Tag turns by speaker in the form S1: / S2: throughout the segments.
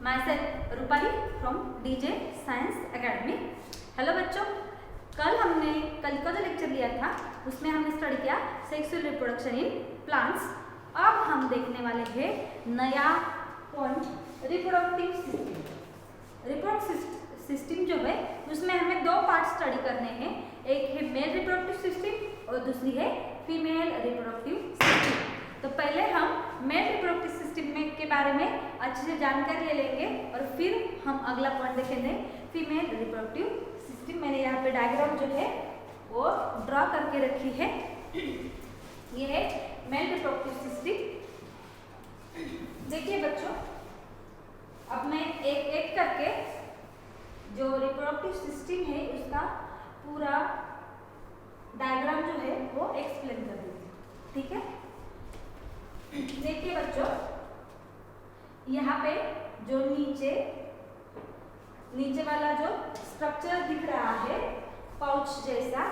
S1: myself Rupali from DJ science academy. Hello बच्चों, कल का जो लेक्चर लिया था उसमें हमने स्टडी किया सेक्सुअल रिप्रोडक्शन इन प्लांट्स। अब हम देखने वाले हैं नया point reproductive system. Reproductive system जो है उसमें हमें दो पार्ट स्टडी करने हैं, एक है मेल रिप्रोडक्टिव सिस्टम और दूसरी है फीमेल रिप्रोडक्टिव सिस्टम। तो पहले हम मेल रिप्रोडक्टिव सिस्टम के बारे में अच्छे से जानकारी ले लेंगे और फिर हम अगला पॉइंट देखेंगे फीमेल रिप्रोडक्टिव सिस्टम। मैंने यहाँ पे डायग्राम जो है वो ड्रॉ करके रखी है। ये है मेल रिप्रोडक्टिव सिस्टम। देखिए बच्चों, अब मैं एक एक करके जो रिप्रोडक्टिव सिस्टम है उसका पूरा डायग्राम जो है वो एक्सप्लेन कर दूंगी, ठीक है। देखिए बच्चों, यहाँ पे जो नीचे वाला जो स्ट्रक्चर दिख रहा है पाउच जैसा,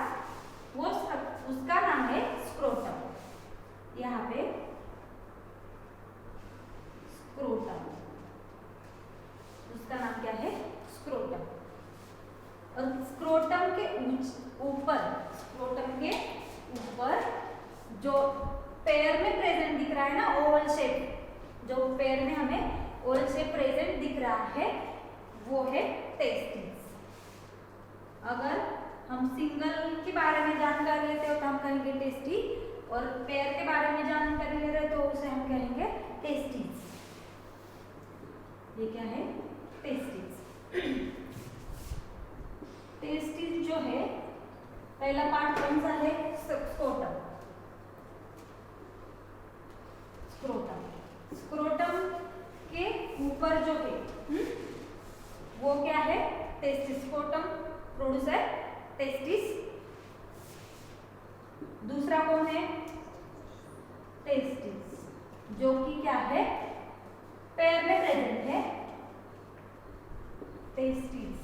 S1: वो उसका नाम है स्क्रोटम। यहाँ पे स्क्रोटम, उसका नाम क्या है? स्क्रोटम। और स्क्रोटम के ऊपर जो पेयर में प्रेजेंट दिख रहा है ना, ओवल शेप, जो पेयर में हमें ओवल शेप प्रेजेंट दिख रहा है वो है टेस्टिस। अगर हम सिंगल के बारे में जानकारी लेते हो तो हम कहेंगे टेस्टी, और पेयर के बारे में जानकारी ले रहे तो उसे हम कहेंगे टेस्टिस। ये क्या है? टेस्टिस। टेस्टिस जो है पहला पार्ट कौन सा है? स्क्रोटम। स्क्रोटम के ऊपर जो है वो क्या है? टेस्टिस। स्क्रोटम प्रोड्यूस है टेस्टिस। दूसरा कौन है? टेस्टिस, जो कि क्या है? पेयर में प्रेजेंट है। Testes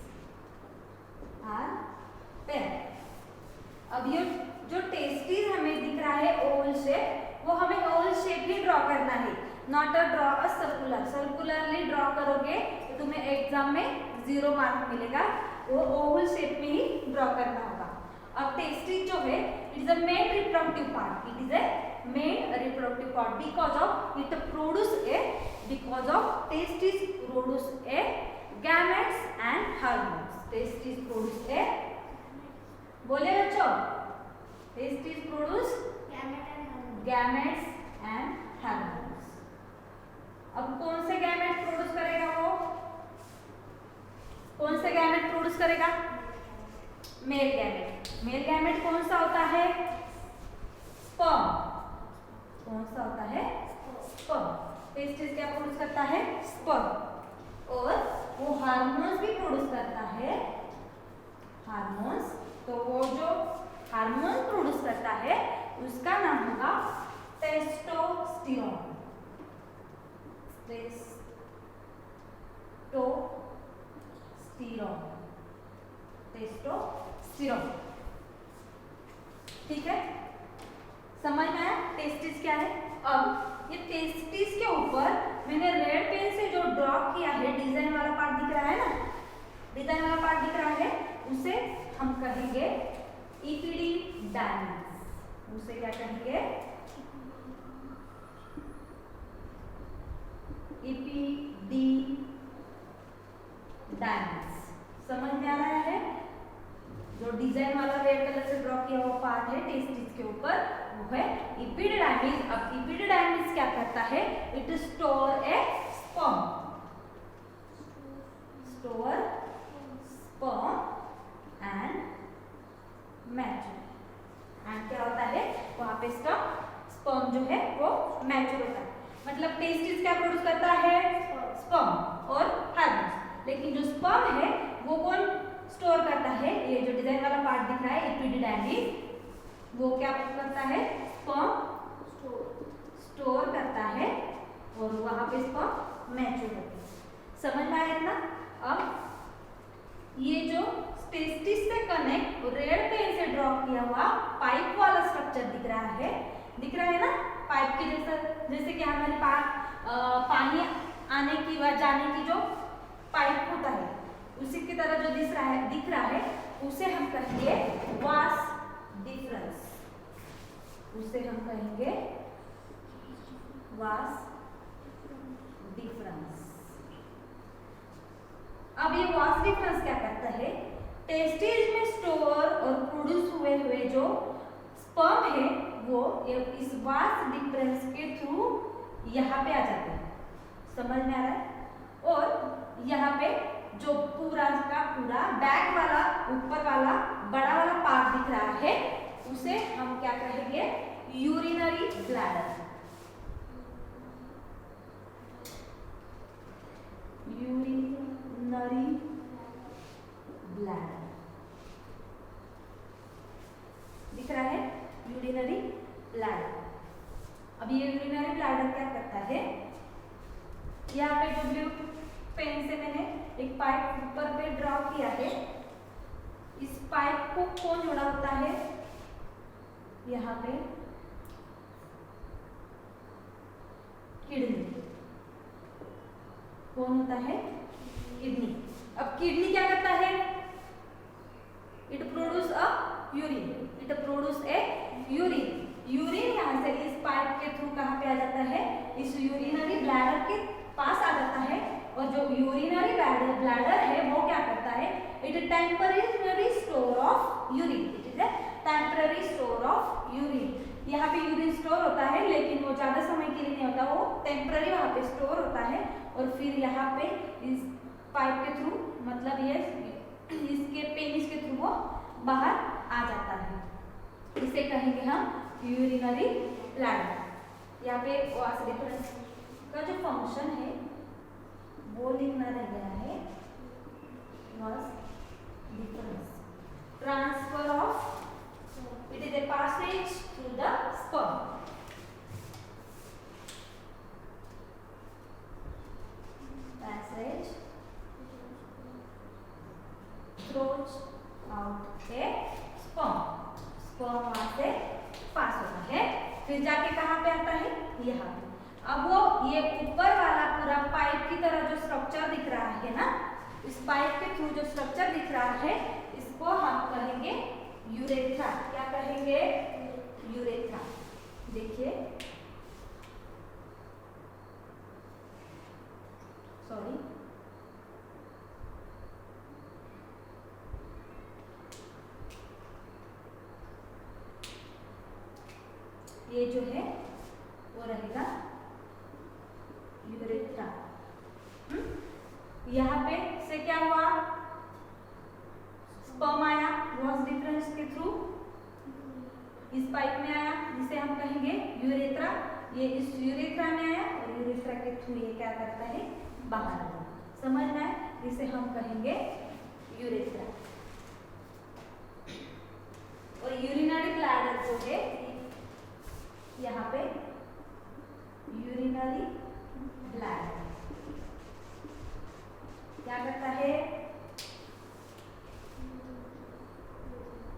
S1: are pair. अब ये जो टेस्टिस हमें दिख रहा है ओवल शेप, वो हमें ओवल शेप ही ड्रॉ करना है, not draw a circular. Circularly draw करोगे तो तुम्हें एग्जाम में 0 मार्क मिलेगा। वो ओवल शेप में ही ड्रॉ करना होगा। अब टेस्टिस जो है it is a male reproductive part. It is a male reproductive part because of testis produce a gametes and hormones. Testis produce a, बोले बच्चों, testis produce gametes and hormones. अब कौन से गैमेट प्रोड्यूस करेगा? वो कौन से गैमेट प्रोड्यूस करेगा? Male gamete. मेल गैमेट कौन सा होता है? स्पर्म। कौन सा होता है? स्पर्म। टेस्टिस क्या प्रोड्यूस करता है? स्पर्म। और वो हार्मोन्स भी प्रोड्यूस करता है, हार्मोन्स। तो वो जो हार्मोन प्रोड्यूस करता है उसका नाम होगा टेस्टोस्टेरोन। टेस्टोस्टेरोन, ठीक है। समझ में आया टेस्टिस क्या है? अब ये टेस्टिस के ऊपर मैंने रेड पेन से जो ड्रॉ किया है, डिजाइन वाला पार्ट दिख रहा है ना, डिजाइन वाला पार्ट दिख रहा है, उसे हम कहेंगे इपिडिडाइमिस। उसे क्या कहेंगे? इपिडिडाइमिस। समझ में आ रहा है? जो डिजाइन वाला रेड कलर से ड्रॉ किया हुआ पार्ट है टेस्टिस के ऊपर, वो है इपिडिडाइमिस। अब इपिडिडाइमिस क्या करता है? It store A sperm. Store sperm and mature. And क्या होता है? वहां पे स्पर्म जो है वो मैच्योर होता है। मतलब टेस्टिस क्या प्रोड्यूस करता है? स्पर्म और हार्मोन्स। लेकिन जो स्पर्म है वो कौन स्टोर करता है? ये जो डिजाइन वाला पार्ट दिख रहा है इपिडिडाइमिस, वो क्या करता है? स्पर्म स्टोर करता है और वहां पे स्पर्म मैच्योर होता है। समझ में आया इतना? अब ये जो टेस्टिस से कनेक्ट रेड पेन से ड्रॉ किया हुआ पाइप वाला स्ट्रक्चर दिख रहा है ना, पाइप के जैसा, जैसे कि हमारे पास पानी आने की व जाने की जो पाइप होता है उसी की तरह जो दिख रहा है उसे हम कहेंगे वास डिफरेंस, उसे हम कहेंगे वास डिफरेंस। अब ये वास डिफरेंस क्या करता है, टेस्टिज में स्टोर और प्रोड्यूस हुए जो स्पर्म है वो इस वास डिफरेंस के थ्रू यहाँ पे आ जाते हैं, समझ में आ रहा है। और यहाँ पे जो पूरा का पूरा बैक वाला ऊपर वाला बड़ा वाला पार्ट दिख रहा है उसे हम क्या कहेंगे, यूरिनरी ब्लैडर, यूरिनरी ब्लैडर दिख रहा है, यूरिनरी ब्लैडर। अब ये यूरिनरी ब्लैडर क्या करता है, यहाँ पे जो ब्लू पेन से मैंने एक पाइप ऊपर पे ड्रॉ किया है, इस पाइप को कौन जोड़ा होता है, यहाँ पे किडनी, कौन होता है, किडनी। अब किडनी क्या करता है, it produce a urine, it produce a urine. Urine यहाँ से इस पाइप के थ्रू कहाँ पे आ जाता है, इस यूरिनरी ब्लैडर के पास आ जाता है। और जो यूरिनरी ब्लैडर है वो क्या करता है, it temporary store of urine, it is a temporary store of urine. यहाँ पे यूरिन स्टोर होता है लेकिन वो ज्यादा समय के लिए नहीं होता, वो टेम्पररी वहाँ पे स्टोर होता है और फिर यहाँ पे इस पाइप के थ्रू, मतलब ये इसके पेनिस के थ्रू वो बाहर आ जाता है, इसे कहेंगे हम यूरिनरी ब्लैडर। यहाँ पे वास डिफरेंस का जो फंक्शन है वो लिखना रह गया है, vas deferens, transfer of, it is a passage through the sperm, passage throws out a sperm, sperm वहां से पास होता है, फिर जाके कहाँ पे आता है, यहाँ पे। अब वो ये ऊपर वाला पूरा पाइप की तरह जो स्ट्रक्चर दिख रहा है ना, इस पाइप के थ्रू जो स्ट्रक्चर दिख रहा है इसको हम कहेंगे यूरेथ्रा। क्या कहेंगे, यूरेथ्रा। देखिए, सॉरी, ये जो है वो रहेगा यूरेथ्रा। यहाँ पे से क्या हुआ, स्पर्म आया वास डिफरेंस के थ्रू, इस पाइप में आया जिसे हम कहेंगे यूरेथ्रा, ये इस यूरेथ्रा में आया और यूरेथ्रा के थ्रू ये क्या करता है, बाहर आता है, समझ में आया, इसे हम कहेंगे यूरेथ्रा। और यूरिनरी ब्लैडर जो है यहाँ पे यूरिनरी ब्लैडर क्या करता है,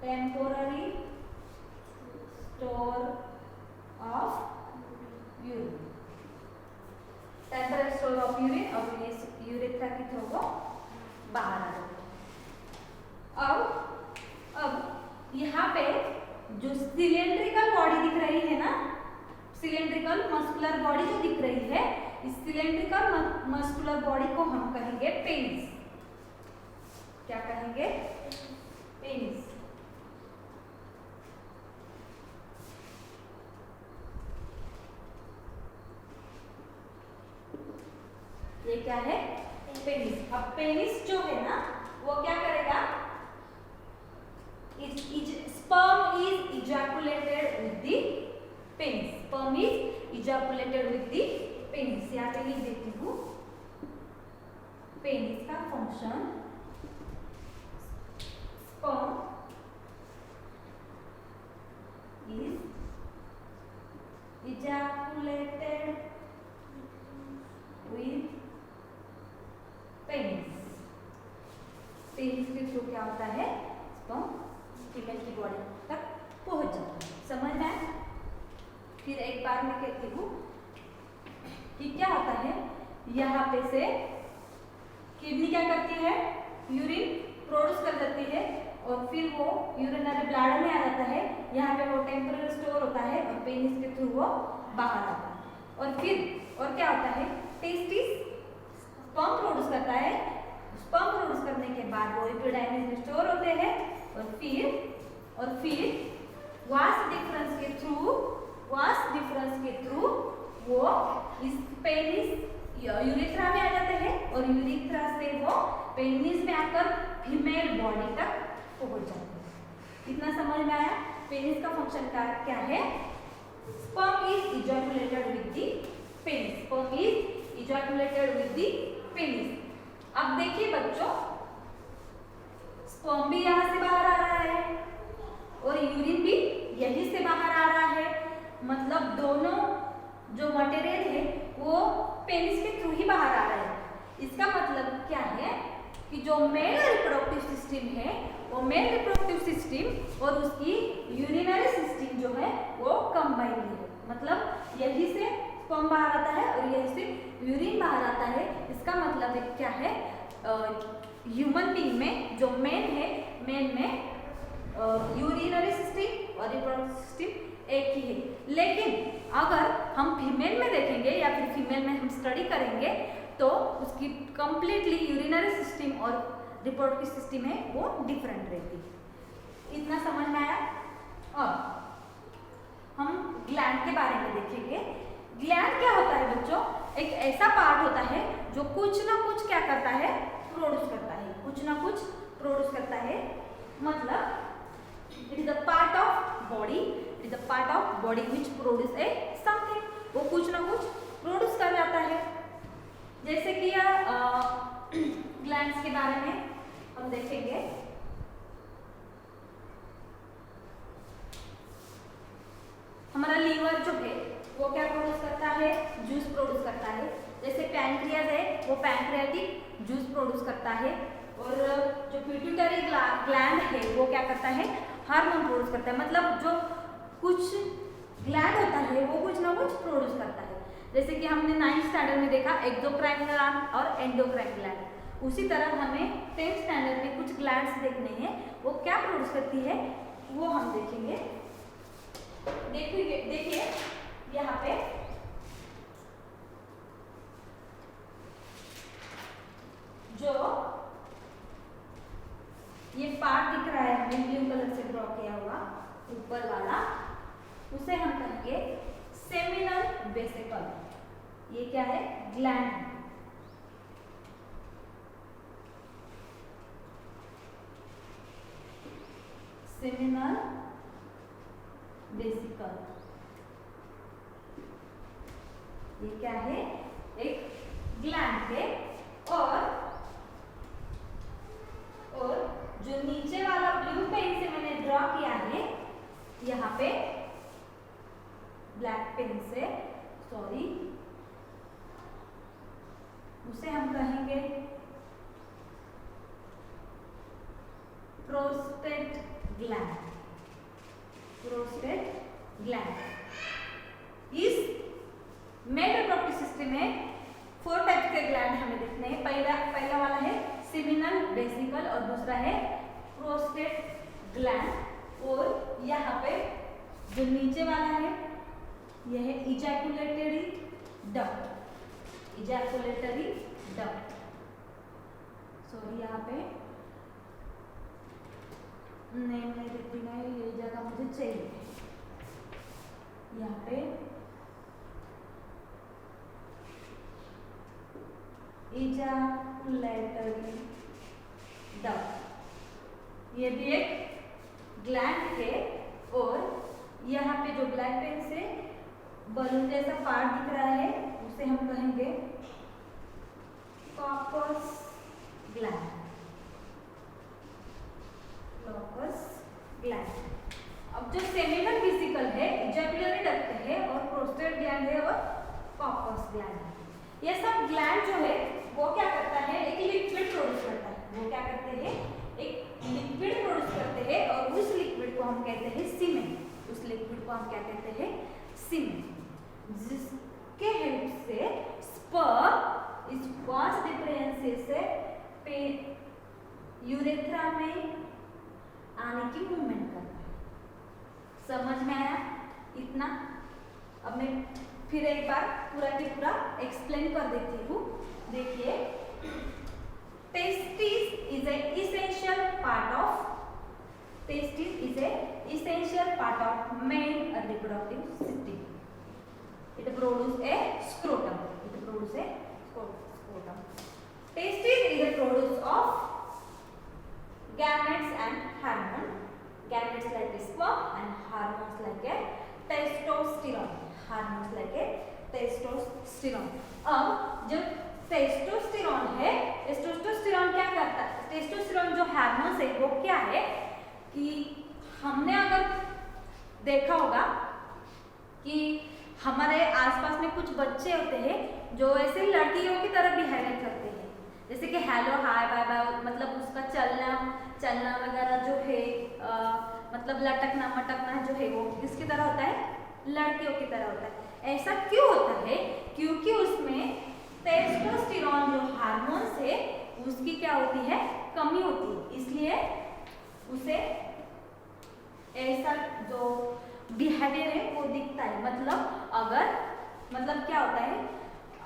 S1: temporary store of urine, temporary store of urine, और ये यूरेथ्रा की थ्रू वो बाहर आ जाता है। अब यहाँ पे जो सिलेंड्रिकल बॉडी दिख रही है ना, सिलेंड्रिकल मस्कुलर बॉडी जो दिख रही है, इस सिलेंड्रिकल मस्कुलर बॉडी को हम कहेंगे पेनिस। क्या कहेंगे, पेनिस। ये क्या है, पेनिस। अब पेनिस जो है ना वो क्या करेगा, sperm is ejaculated with the penis, sperm is ejaculated with the penis। यहाँ पे लिख देती हूँ, पेनिस का function, sperm is ejaculated with penis. Penis के थ्रू क्या होता है, स्पर्म फीमेल की बॉडी तक पहुंच जाता है, समझ में आया। फिर एक बार मैं कहती हूँ कि क्या होता है, यहाँ पे से किडनी क्या करती है, यूरिन प्रोड्यूस कर देती है और फिर वो यूरिनरी ब्लैडर में आ जाता है। यहाँ पे वो टेम्पररी स्टोर होता है और पेनिस के थ्रू वो बाहर आता है। और फिर और क्या होता है, टेस्टिस स्पर्म प्रोड्यूस करता है। स्पर्म प्रोड्यूस करने के बाद वो एपिडाइमिस में स्टोर होते हैं और फिर वास डिफरेंस के थ्रू वो इस पेनिस यूरिथ्रा में आ जाते हैं और यूरिथ्रा से वो पेनिस में आकर फीमेल बॉडी तक पहुंच जाते हैं। इतना समझ में आया? पेनिस का फंक्शन क्या है? Sperm is ejaculated with the penis. Sperm is ejaculated with the penis. अब देखिए बच्चों, स्पर्म भी यहाँ से बाहर आ रहा है और यूरिन भी यहीं से बाहर आ रहा है। मतलब दोनों जो मटेरियल है वो पेनिस के थ्रू ही बाहर आ रहा है। इसका मतलब क्या है कि जो मेल रिप्रोडक्टिव सिस्टम है वो मेल रिप्रोडक्टिव सिस्टम और उसकी यूरिनरी सिस्टम जो है वो कंबाइन है। मतलब यहीं से स्पर्म बाहर आता है और यहीं से यूरिन बाहर आता है। इसका मतलब है क्या है, ह्यूमन बीइंग में जो मेन है, मेन में यूरिनरी सिस्टम और रिप्रोडक्टिव सिस्टम एक ही है। लेकिन अगर हम फीमेल में देखेंगे या फिर फीमेल में हम स्टडी करेंगे तो उसकी कंप्लीटली यूरिनरी सिस्टम और रिप्रोडक्टिव सिस्टम है वो डिफरेंट रहती है। इतना समझ में आया? अब हम ग्लैंड के बारे में देखेंगे। ग्लैंड क्या होता है बच्चों? एक ऐसा पार्ट होता है जो कुछ ना कुछ क्या करता है, प्रोड्यूस करता है। कुछ ना कुछ प्रोड्यूस करता है। मतलब it is a part of body, it is a part of body which produce a something. वो कुछ ना कुछ प्रोड्यूस कर जाता है। जैसे कि ग्लैंड्स के बारे में हम देखेंगे। हमारा लीवर जो है वो क्या प्रोड्यूस करता है, जूस प्रोड्यूस करता है। जैसे पैंक्रियाज है वो पैंक्रियाटिक जूस प्रोड्यूस करता है। और जो पिट्यूटरी ग्लैंड है वो क्या करता है, हार्मोन प्रोड्यूस करता है। मतलब जो कुछ ग्लैंड होता है वो कुछ ना कुछ प्रोड्यूस करता है। जैसे कि हमने 9th स्टैंडर्ड में देखा एक्सोक्राइन ग्लैंड और एंडोक्राइन ग्लैंड। उसी तरह हमें 10th स्टैंडर्ड में कुछ ग्लैंड्स देखने हैं, वो क्या प्रोड्यूस करती है वो हम देखेंगे। देखिए यहाँ पे जो ये पार्ट दिख रहा है हमें ब्लू कलर से ड्रॉ किया हुआ ऊपर वाला, उसे हम कहेंगे सेमिनल वेसिकल। ये क्या है, ग्लैंड है। सेमिनल वेसिकल ये क्या है, एक ग्लैंड है। और जो नीचे वाला ब्लू पेन से मैंने ड्रॉ किया है यहाँ पे ब्लैक पेन से, सॉरी, उसे हम कहेंगे प्रोस्टेट ग्लैंड। Prostate gland. इस मेल रिप्रोडक्टिव सिस्टम में 4 टाइप के ग्लैंड हमें देखने हैं। पहला वाला है सेमिनल वेसिकल और दूसरा है प्रोस्टेट ग्लैंड। और यहाँ पे जो नीचे वाला है यह है ejaculatory duct. Ejaculatory duct, sorry यहाँ पे नेम नहीं देती मैं, ये जगह मुझे चाहिए। यहाँ पे इजैकुलेटरी डक्ट, ये भी एक ग्लैंड है। और यहाँ पे जो ब्लैक पेन से बलून जैसा पार्ट दिख रहा है उसे हम कहेंगे कॉर्पस ग्लैंड। Corpus gland. अब जो सेमिनल वेसिकल है, इजैकुलेटरी डक्ट है और प्रोस्टेट ग्लैंड है और कॉर्पस ग्लैंड है। ये सब ग्लैंड जो है वो क्या करता है, एक लिक्विड प्रोड्यूस करता है। वो क्या करते हैं, एक लिक्विड प्रोड्यूस करते हैं और उस लिक्विड को हम कहते हैं सीमेन। उस लिक्विड को हम क्या कहते हैं, सीमेन, जिसके हेल्प से स्पर्म फिर से यूरेथ्रा में आने की मूवमेंट करता है। समझ में आया इतना? अब मैं फिर एक बार पूरा की पूरा एक्सप्लेन कर देती हूँ। देखिए, testis is a essential part of male reproductive system. It produces a scrotum. Testis is a produce of gametes and hormone. Gametes like a sperm and hormones like a testosterone. अब जब testosterone है, testosterone क्या करता है? Testosterone जो hormone है वो क्या है कि हमने अगर देखा होगा कि हमारे आसपास में कुछ बच्चे होते हैं जो ऐसे लड़कियों की तरह बिहेव करते हैं, जैसे कि हेलो हाय बाय बाय, मतलब उसका चलना वगैरह जो है मतलब लटकना मटकना जो है वो किसकी तरह होता है? लड़कियों की तरह होता है। ऐसा क्यों होता है? क्योंकि उसमें टेस्टोस्टेरोन जो हार्मोन्स है उसकी क्या होती है? कमी होती है, इसलिए उसे ऐसा जो बिहेवियर है वो दिखता है। मतलब क्या होता है,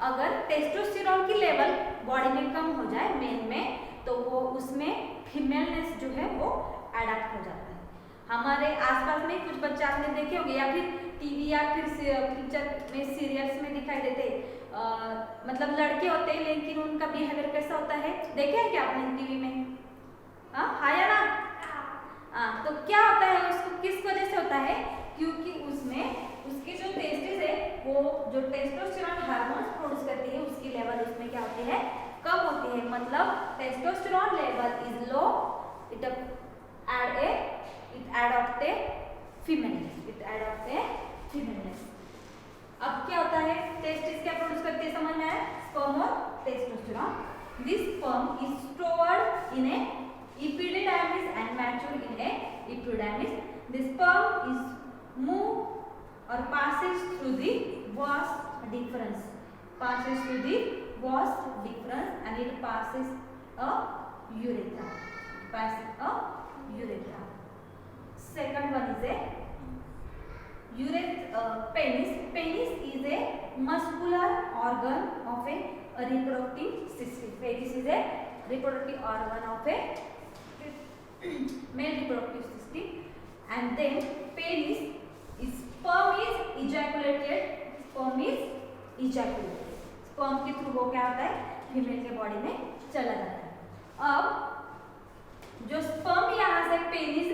S1: अगर टेस्टोस्टेरोन की लेवल बॉडी में कम हो जाए मेल में, तो वो उसमें फीमेलनेस जो है वो अडैप्ट हो जाता है। हमारे आसपास में कुछ बच्चे आपने देखे होंगे या फिर टीवी या फिर पिक्चर में सीरियल्स में दिखाई देते, मतलब लड़के होते हैं लेकिन उनका बिहेवियर कैसा होता है? देखे हैं क्या आपने टीवी में? हाँ या ना? तो क्या होता है, उसको किस वजह से होता है? क्योंकि उसमें उसकी जो टेस्टिस है वो जो टेस्टोस्टेरोन हार्मोन प्रोड्यूस करती है उसकी लेवल उसमें क्या होती है? कम होती है। मतलब testosterone level is low, it adopts a femaleness. अब क्या होता है? टेस्टिस क्या प्रोड्यूस करती है समझ में आया? स्पर्म और testosterone. This sperm is stored in a epididymis and matured in a epididymis. The sperm is moved or passes through the vas deferens and it passes a urethra. Second one is a penis. Penis is a muscular organ of a reproductive system. Penis is a reproductive organ of a male reproductive system, and then sperm is ejaculated. Sperm के through वो क्या होता है? Female के body में चला जाता है। अब जो स्पर्म यहाँ से पेनिस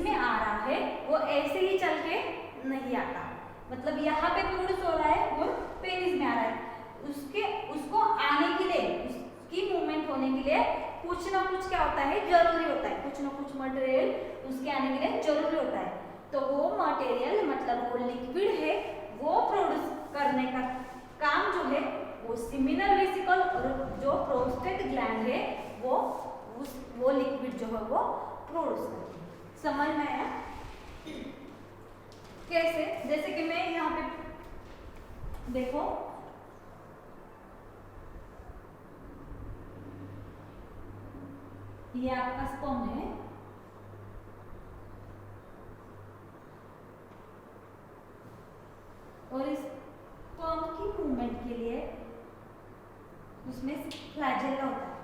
S1: में आ रहा है, वो ऐसे ही चल के नहीं आता, मतलब यहाँ पे प्रोड्यूस हो रहा है वो पेनिस में आ रहा है। उसको आने के लिए, उसकी मूवमेंट होने के लिए कुछ ना कुछ क्या होता है? जरूरी होता है। कुछ ना कुछ मटेरियल उसके आने के लिए जरूरी होता है। तो वो मटेरियल मतलब वो लिक्विड है, वो प्रोड्यूस करने का काम जो है वो सेमिनल वेसिकल और जो प्रोस्टेट ग्लैंड है वो लिक्विड जो है वो प्रोड्यूस करती है। समझ में आया? कैसे? जैसे कि मैं यहाँ पे देखो, ये आपका स्पर्म है, और इस स्पर्म की मूवमेंट के लिए उसमें फ्लैजेला होता है।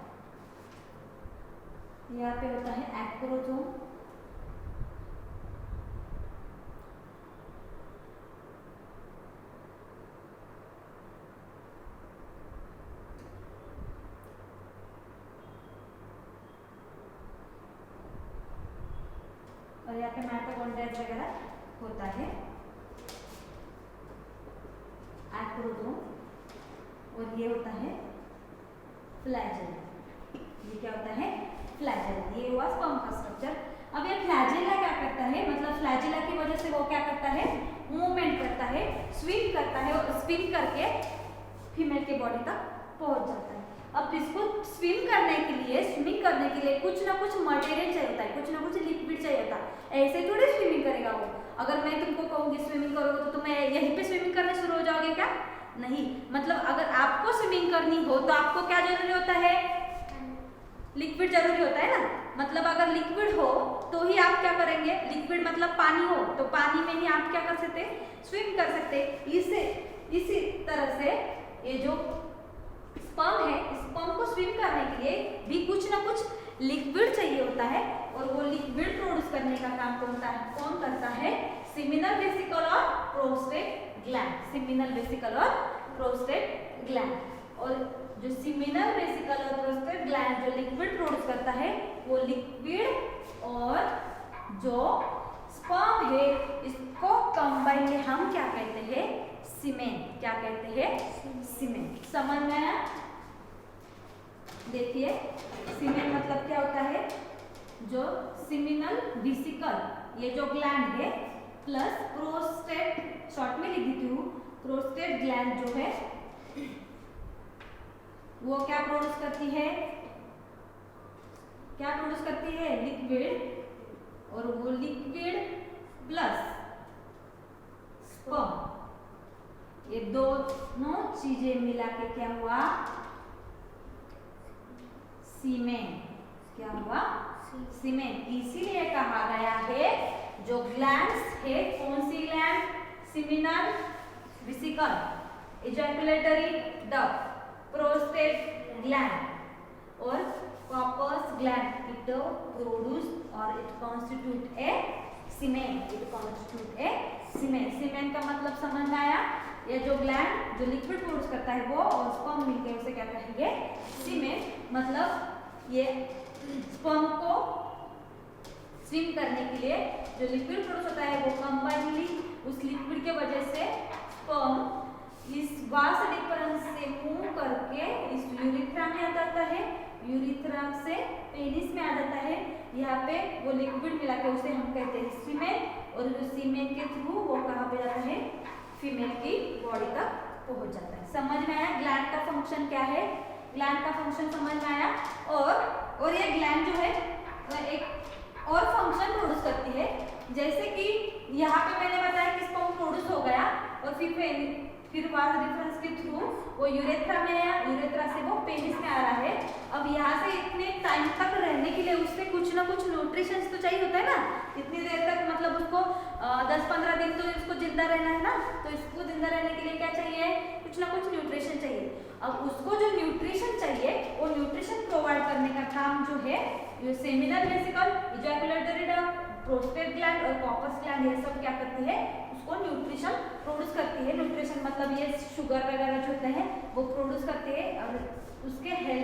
S1: यहाँ पे होता है एक्रोजोम, और यहाँ पे माइटोकॉन्ड्रिया वगैरह होता है एक्रोजोम, और ये होता है फ्लैजेला। ये क्या होता है? फ्लैजेला। ये हुआ स्पर्म का स्ट्रक्चर। अब ये फ्लैजेला क्या करता है? मतलब फ्लैजेला की वजह से वो क्या करता है? मूवमेंट करता है, स्विम करता है, और स्विम करके फीमेल के बॉडी तक पहुंच जाता है। अब इसको स्विमिंग करने के लिए कुछ ना कुछ मटेरियल चाहिए होता है, कुछ ना कुछ लिक्विड चाहिए होता है। ऐसे थोड़ी स्विमिंग करेगा वो। अगर मैं तुमको कहूँगी स्विमिंग करोगे तो तुम्हें यहीं पे स्विमिंग करना शुरू हो जाओगे क्या? नहीं, मतलब अगर आपको स्विमिंग करनी हो तो आपको क्या जरूरी होता है? लिक्विड जरूरी होता है ना। मतलब अगर लिक्विड हो तो ही आप क्या करेंगे, लिक्विड मतलब पानी हो तो पानी में ही आप क्या कर सकते, स्विम कर सकते। इसी तरह से ये जो स्पर्म है, स्पर्म को स्विम करने के लिए भी कुछ ना कुछ लिक्विड चाहिए होता है, और वो लिक्विड प्रोड्यूस करने का काम कौन करता है? सेमिनल वेसिकल और प्रोस्टेट ग्लैंड। सेमिनल वेसिकल और प्रोस्टेट ग्लैंड। और जो सेमिनल वेसिकल और प्रोस्टेट ग्लैंड जो लिक्विड प्रोड्यूस करता है, वो लिक्विड और जो स्पर्म है इसको कंबाइन में हम क्या कहते हैं? सीमेन। क्या कहते हैं? सीमेन। समझ में आया? देखिए सीमेन मतलब क्या होता है? जो सेमिनल वेसिकल ये जो ग्लैंड है प्लस प्रोस्टेट, शॉर्ट में लिख देती हूँ, प्रोस्टेट ग्लैंड जो है वो क्या प्रोड्यूस करती है? क्या प्रोड्यूस करती है? लिक्विड, और वो लिक्विड प्लस स्पर्म, ये दोनों चीजें मिला के क्या हुआ? सीमेन। क्या हुआ? सीमेन। इसीलिए कहा गया है जो ग्लैंड्स है, कौन सी gland? Seminal vesicle, ejaculatory duct, prostate gland और कॉर्पस ग्लैंड, इट प्रोड्यूस और it constitute a semen. It constitute a semen. Semen का मतलब समझ में आया? ये जो ग्लैंड जो लिक्विड प्रोड्यूस करता है वो और स्पर्म मिलकर उसे क्या कहेंगे? सीमेन। मतलब ये स्पर्म को स्विम करने के लिए जो लिक्विड प्रोड्यूस होता है वो कंबाइनली उस लिक्विड के वजह से स्पर्म इस वास डिफरेंस से मूव करके इस यूरिथ्रा में आ जाता है, यूरिथ्रा से पेनिस में आ जाता है। यहाँ पे वो लिक्विड मिला के उसे हम कहते हैं सीमेन, और सीमेन के थ्रू वो कहाँ पे जाता है? फीमेल की बॉडी तक पहुंच जाता है। समझ में आया ग्लैंड का फंक्शन क्या है? ग्लैंड का फंक्शन समझ में आया। और ये ग्लैंड जो है एक और फंक्शन प्रोड्यूस करती है, जैसे कि यहाँ पे मैंने बताया कि स्पर्म प्रोड्यूस हो गया और फिर वास डिफरेंस के थ्रू वो यूरेथ्रा में आया, यूरेथ्रा से वो पेनिस में आ रहा है। अब यहाँ से इतने टाइम तक रहने के लिए उससे कुछ ना कुछ न्यूट्रिशंस तो चाहिए होता है ना, इतनी देर तक, मतलब उसको 10-15 दिन तो इसको जिंदा रहना है ना, तो इसको जिंदा रहने के लिए क्या चाहिए? कुछ ना कुछ न्यूट्रिशन चाहिए। अब उसको जो न्यूट्रिशन चाहिए वो न्यूट्रिशन प्रोवाइड करने का काम जो है ये seminal vesicle, ejaculatory duct, prostate gland और कॉर्पस ग्लैंड ये सब क्या करती है? उसको न्यूट्रिशन प्रोड्यूस करती है। न्यूट्रिशन मतलब ये शुगर वगैरह जो होते हैं वो प्रोड्यूस करते हैं, और उसके हेल्प